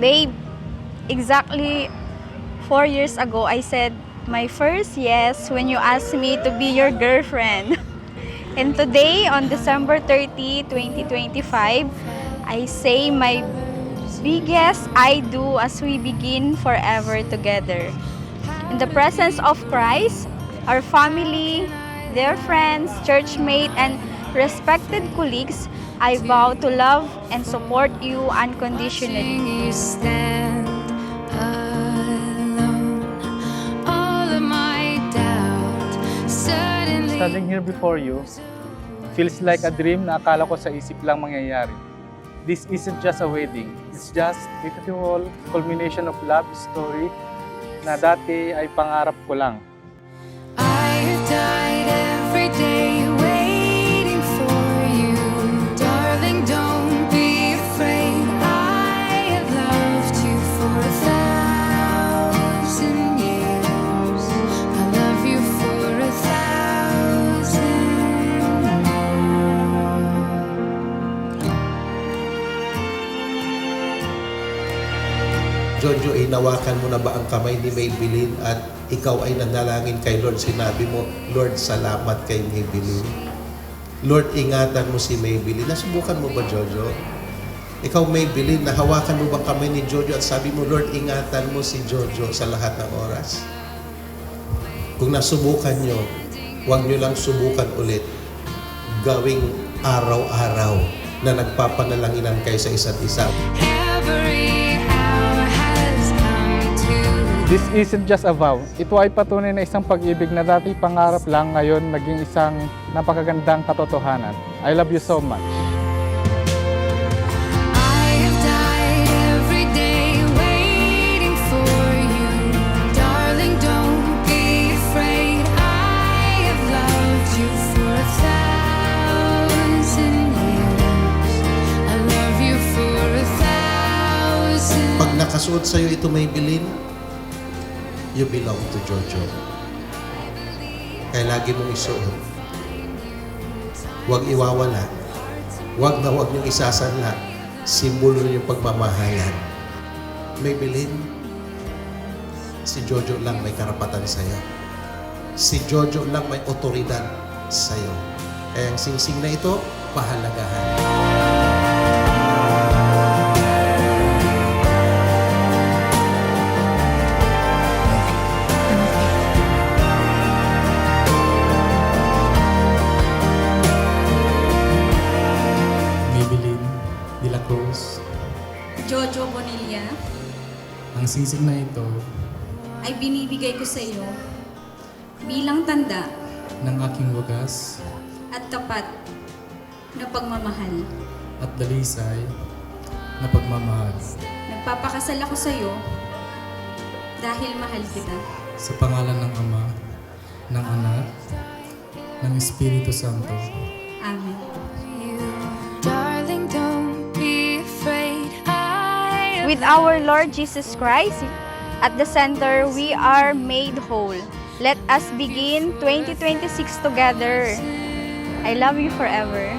Babe, exactly 4 years ago, I said my first yes when you asked me to be your girlfriend. And today, on December 30, 2025, I say my biggest I do as we begin forever together. In the presence of Christ, our family, their friends, churchmate, and respected colleagues, I vow to love and support you unconditionally. You stand alone. All of my doubt suddenly. Standing here before you feels like a dream na akala ko sa isip lang mangyayari. This isn't just a wedding. It's just a beautiful culmination of love story na dati ay pangarap ko lang. I have died every day waiting for you. Darling, don't be afraid. I have loved you for 1,000 years. I love you for 1,000 Jojo, inawakan mo na ba ang kamay ni Maybelline at ikaw ay nanalangin kay Lord? Sinabi mo, Lord, salamat kay Maybelline. Lord, ingatan mo si Maybelline. Nasubukan mo ba, Jojo? Ikaw, Maybelline, nahawakan mo ba kamay ni Jojo at sabi mo, Lord, ingatan mo si Jojo sa lahat ng oras? Kung nasubukan nyo, huwag nyo lang subukan ulit. Gawing araw-araw na nagpapanalanginan kayo sa isa't isa. Every hour has come to. This isn't just a vow. Ito ay patunay na isang pag-ibig na dati pangarap lang, ngayon naging isang napakagandang katotohanan. I love you so much. I have died every day waiting for you. Darling, don't be afraid. I have loved you for 1,000 years. I love you for 1,000. Pag nakasuot sa'yo ito, Maybelline, you belong to Jojo. Kaya lagi mong isuot. Huwag iwawala. Huwag niyong isasanla. Simbolo ng pagmamahalan. Maybelline, si Jojo lang may karapatan sa'yo. Si Jojo lang may otoridad sa'yo. Kaya ang singsing na ito, pahalagahan. Maybelline de la Cruz. Jojo Bonilla, Ang sisig na ito ay binibigay ko sa iyo bilang tanda ng aking wagas at tapat na pagmamahal. at dalisay na pagmamahal. Nagpapakasal ako sa iyo dahil mahal kita. Sa pangalan ng Ama, ng Anak, ng Espiritu Santo. Amen. Darling, don't be afraid. I have With our Lord Jesus Christ at the center, we are made whole. Let us begin 2026 together. I love you forever.